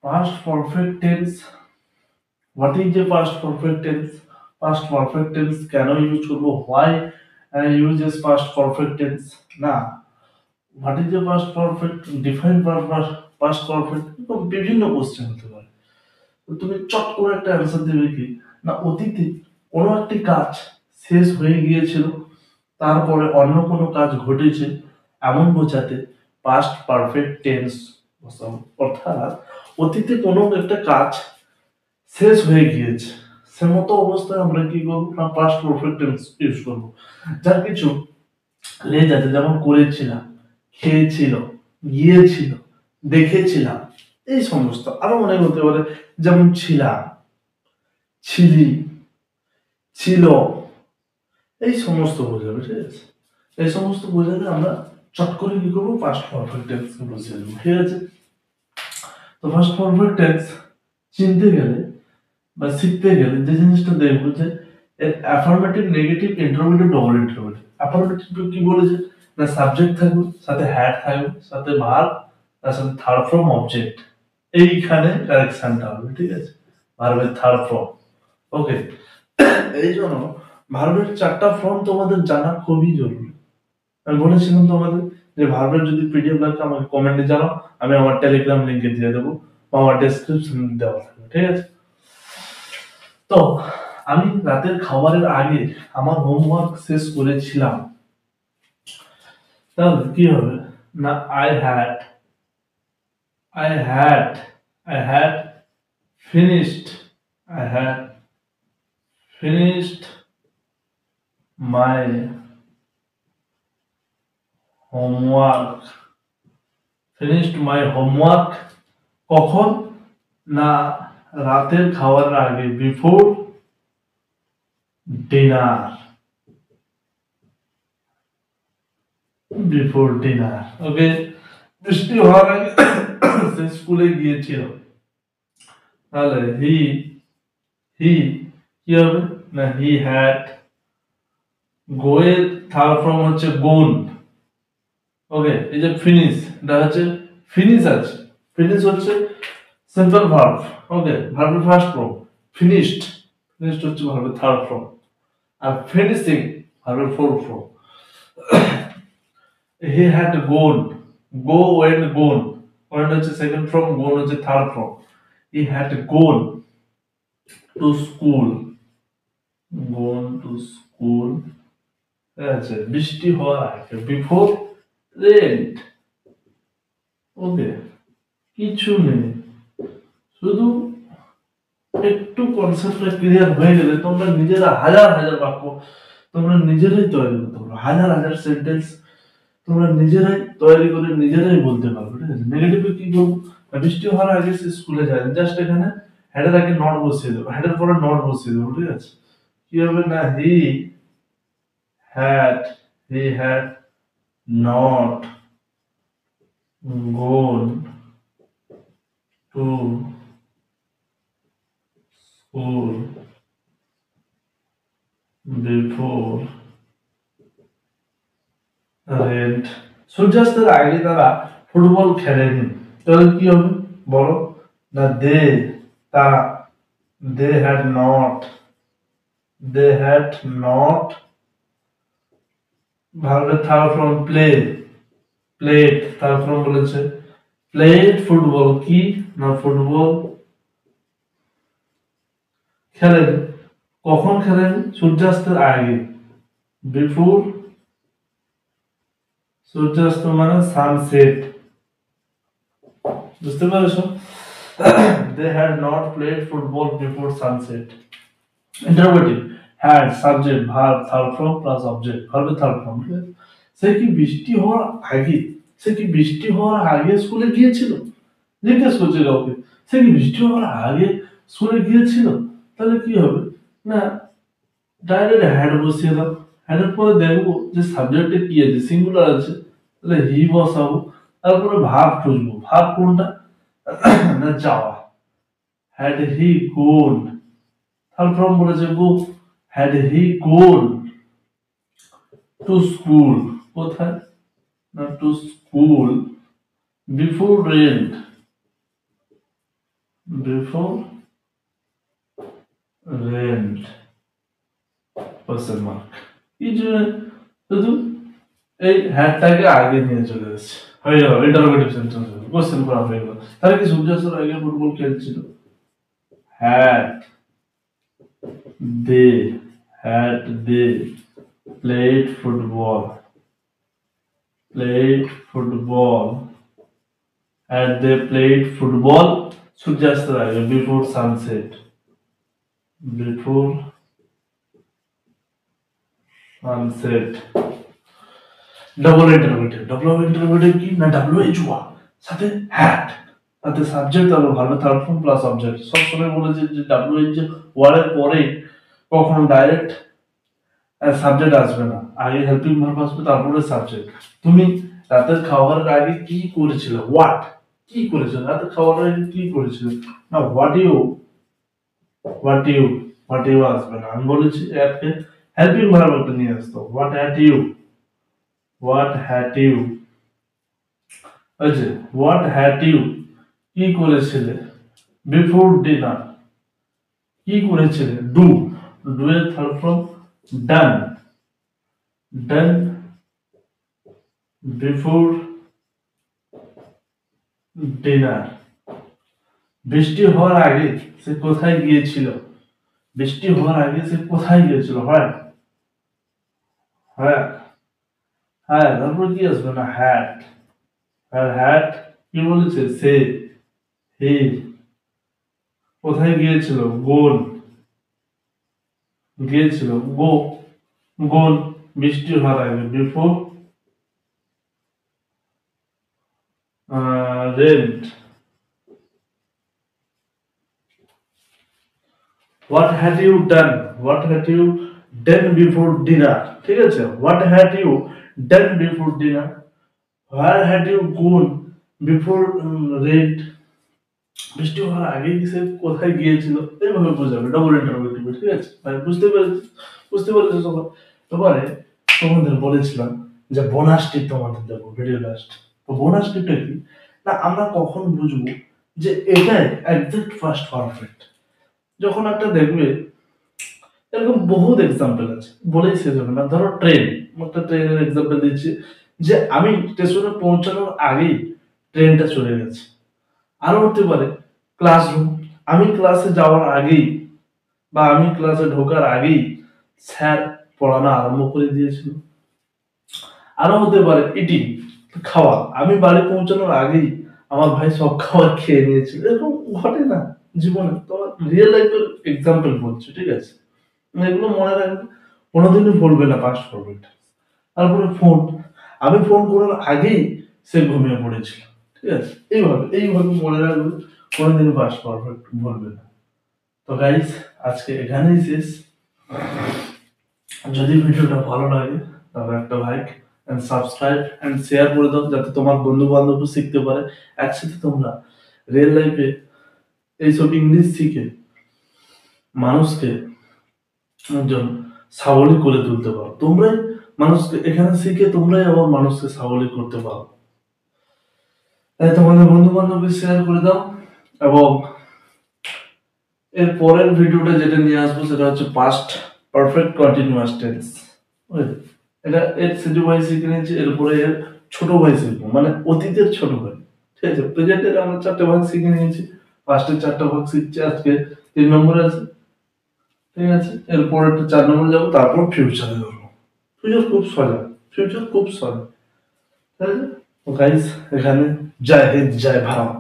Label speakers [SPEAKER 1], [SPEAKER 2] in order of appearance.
[SPEAKER 1] Past perfect tense. What is the past perfect tense? Past perfect tense কেন use করবো? Why uses past perfect tense? না, what is the past perfect? Define past perfect. এরকম বিভিন্ন question হতে পারে। তো তুমি চট করে একটা অ্যান্সার দেবে কি না, অতীতে কোনো একটি কাজ শেষ হয়ে গিয়েছিল, তারপরে অন্য কোনো কাজ ঘটেছে, এমন বোঝাতে পাস্ট পারফেক্ট টেন্স বসাবো। অর্থাৎ অতীতে কোনো একটা কাজ শেষ হয়ে গিয়েছে, সে মতো অবস্থায় আমরা কি করবো না, পাস্ট পারফেক্ট টেন্স ইউজ করবো। যার কিছু লেজ আছে, যেমন করেছিলাম, খেয়েছিল, গিয়েছিল, দেখেছিলাম, এই সমস্ত আরো অনেক হতে পারে। যেমন ছিলাম, ছিলি, ছিল, এই সমস্ত বোঝাবে। ঠিক আছে, এই সমস্ত বোঝালে আমরা চট করে কি করবো, পাস্ট পারফেক্ট টেন্স বুঝিয়ে দেবো। ঠিক আছে, তো পাস্ট পারফেক্ট টেন্স চিনতে গেলে বা শিখতে গেলে যে জিনিসটা দেখবো যে affirmative, negative, interrogative, double interrogative. Affirmative কি বলেছে না, সাবজেক্ট থাকবে, সাথে হ্যাড থাকবে, সাথে ভার্ব, তার সাথে থার্ড ফর্ম অবজেক্ট। এইখানে কারেকশনটা হবে। ঠিক আছে, ভার্বের থার্ড ফর্ম। ওকে, এই জন্য ভার্বের 4টা ফর্ম তোমাদের জানা খুবই জরুরি। আমি বলেছিলাম তোমাদের যে ভার্বের যদি পিডিএফ লাগে আমাকে কমেন্টে জানাও, আমি আমার টেলিগ্রাম লিংকে দিয়ে দেবো বা আমার ডেসক্রিপশনে দেওয়া থাকবে। ঠিক আছে, তো আমি রাতের খাবারের আগে আমার হোমওয়ার্ক শেষ করেছিলাম, তাহলে কি হবে না, I had finished I had finished my homework কখন না, রাতের খাওয়ার আগে, বিফোর ডিনার। ওকে, বৃষ্টি হওয়ার আগে সে স্কুলে গিয়েছিল, তাহলে হি কি হবে না, হি হ্যাড। গোয়ের থার্ড ফর্ম হচ্ছে গোন। ওকে, এই যে ফিনিশ, এটা হচ্ছে ফিনিশ আছে, ফিনিশ হচ্ছে সিম্পল ভার্ব। ওকে, ভার্বের ফার্স্ট ফর্ম ফিনিশড, হচ্ছে ভার্বের থার্ড ফর্ম, আর ফিনিশিং ভার্বের fourth form. He had gone, go went gone, went হচ্ছে সেকেন্ড ফর্ম, গোন হচ্ছে third form. He had gone to school, আচ্ছা, বৃষ্টি হওয়ার আগে, বিফোর রেন্ট। ওকে, কিছু নেই, শুধু একটু কনসেপ্টটা ক্লিয়ার হয়ে গেলে তোমরা নিজেরা হাজার হাজার বাক্য তোমরা নিজেরাই তৈরি করতে পারো, হাজার হাজার সেন্টেন্স তোমরা নিজেরাই তৈরি করে নিজেরাই বলতে পারবে। ঠিক আছে, নেগেটিভে কি করবো, বৃষ্টি হওয়ার আগে সে স্কুলে যায়, জাস্ট এখানে হেডের আগে নট বসিয়ে দেবো, হেডের পরে নট বসিয়ে দেবো। ঠিক আছে, কি হবে না, had he had not gone to school before rain। সূর্যাস্তের আগে তারা ফুটবল খেলেনি, তাহলে কি হবে বলো না, তারা they had not ভার্বের third form played, third form বলেছে প্লেড ফুটবল, কি না ফুটবল খেলেন। কখন খেলেন, সূর্যাস্তের আগে, বিফোর, সূর্যাস্ত মানে সানসেট, বুঝতে পেরেছো? they had not played football before sunset। Interrogative, had subject verb third form plus object, verb third form। সে কি বৃষ্টি হওয়ার আগে স্কুলে গিয়েছিল, জিজ্ঞেস করছে কাউকে, সে কি বৃষ্টি হওয়ার আগে স্কুলে গিয়েছিল, তাহলে কি হবে না, ডাইরেক্ট হ্যাড বসিয়ে দাও, হ্যাডের পরে দেখবো যে সাবজেক্টে কি আছে, সিঙ্গুলার আছে, তাহলে হি বসাবো, তারপরে ভার্ব খুঁজবো, ভার্ব কোনটা না, যাওয়া, had he gone, third form বলেছে go, had he gone to school, কোথায় না, to school before rent, before rent question mark. কি জন্য শুধু এই হ্যাডটাকে আগে নিয়ে চলে এসেছে, হয়ে গেল ইন্টারোগেটিভ সেন্টেন্স, কোশ্চেন করা হয়ে গেল। তাহলে কি সূর্যাস্তের আগে ফুটবল খেলছিল? Had they had they played football, played football, had they played football সূর্যাস্তের আগে, before sunset, before sunset। Double interrogative, double interrogative কি না, WH1 সাথে হ্যাড, তাতে সাবজেক্ট আর verb third form plus object. সব সময় বলেছে যে WH ওয়ার্ড এর পরে কখনো ডাইরেক্ট সাবজেক্ট আসবে না, আগে হেল্পিং ভার্ব আসবে তারপরে সাবজেক্ট। তুমি রাতের খাওয়ার আগে কি করেছিল, হোয়াট, কি করেছিল রাতের খাওয়ার আগে কি করেছিল, না what you, what you, what you আসবে না। আমি বলেছি আজকে হেল্পিং ভার্ব একটা নিয়ে আসতো, what had you, what had you, আচ্ছা হোয়াট হ্যাড ইউ কি করেছিলে, বিফোর ডিনার কি করেছিলে, ডু, ডু এর third form done, done before dinner. বৃষ্টি হওয়ার আগে সে কোথায় গিয়েছিল, বৃষ্টি হওয়ার আগে সে কোথায় গিয়েছিল, হয় হ্যাঁ হ্যাঁ, তারপর কি আসবে না হ্যাট, আর হ্যাট কি বলেছে সে, হি, কোথায় গিয়েছিল গোন, গিয়েছিল গো, গোন বৃষ্টি হওয়ার আগে, before rent. What had you done? What had you done before dinner? ঠিক আছে, What had you done before dinner? Where had you gone before rain? বৃষ্টি হওয়ার আগে সে কোথায় গিয়েছিল, এইভাবে বোঝাবে ডবল ইন্টারোগেটিভ। ঠিক আছে ভাই, বুঝতে পেরেছি, বুঝতে পেরেছো সবাই? এবারে তোমাদের বলেছিলাম যে বোনাস টিপ তোমাদের দেবো ভিডিও লাস্ট। তো বোনাস টিপটা কি না, আমরা কখন বুঝবো যে এটাই একজ্যাক্ট ফার্স্ট পারফেক্ট, যখন একটা দেখবে এরকম বহুত এক্সাম্পল আছে, বলেই শেষ হবে না। ধরো ট্রেন, একটা ট্রেনের এক্সাম্পল দিচ্ছি যে আমি স্টেশনে পৌঁছানোর আগেই ট্রেনটা চলে গেছে। আরো হতে পারে ক্লাসরুম, আমি ক্লাসে যাওয়ার আগেই বা আমি ক্লাসে ঢোকার আগেই স্যার পড়ানো আরম্ভ করে দিয়েছিল। আরো হতে পারে ইটিং, খাওয়া, আমি বাড়ি পৌঁছানোর আগেই আমার ভাই সব খাবার খেয়ে নিয়েছিল। এরকম ঘটে না জীবনে, তোমার রিয়েল লাইফের এক্সাম্পল বলছি। ঠিক আছে, এগুলো মনে রাখবে, কোনোদিনই ভুলবে না পাস্ট পারফেক্ট। তারপরে ফোন, আমি ফোন করার আগেই সে ঘুমিয়ে পড়েছিল। ঠিক আছে, এইভাবে এইভাবে মনে রাখবে, কোনোদিনই পাস্ট পারফেক্ট ভুলবে না। তো গাইস আজকে এখানেই শেষ। যদি ভিডিওটা ভালো লাগে তবে একটা like and subscribe and share করে দাও, যাতে তোমার বন্ধু বান্ধব শিখতে পারে। একসাথে তোমরা রিয়েল লাইফে এইসব ইংলিশ শিখে মানুষকে একজন স্বাবলম্বী করে তুলতে পারো। তোমরাই মানুষকে এখানে শিখে তোমরাই আবার মানুষকে স্বাবলম্বী করতে পারো। তাই তোমাদের বন্ধু বান্ধবকে শেয়ার করে দাও। এবং এর পরের ভিডিওটা যেটা নিয়ে আসবো সেটা হচ্ছে পাস্ট পারফেক্ট কন্টিনিউয়াস টেন্স। এটা এর সিজু ভাই শিখে নিয়েছি, এরপরে এর ছোট ভাই শিখবো, মানে অতীতের ছোট ভাই। ঠিক আছে, প্রেজেন্টের আমরা 4টে ভাগ শিখে নিয়েছি, পাস্টের 4টা ভাগ শিখছি, আজকে 3 নম্বরে আছে। ঠিক আছে, এরপর একটা 4 নম্বরে যাবো, তারপর ফিউচারে ধরবো। ফিউচার খুব সহজ, ফিউচার খুব সহজ। ঠিক আছে, তো গাইস এখানে জয় হিন্দ জয় ভারত।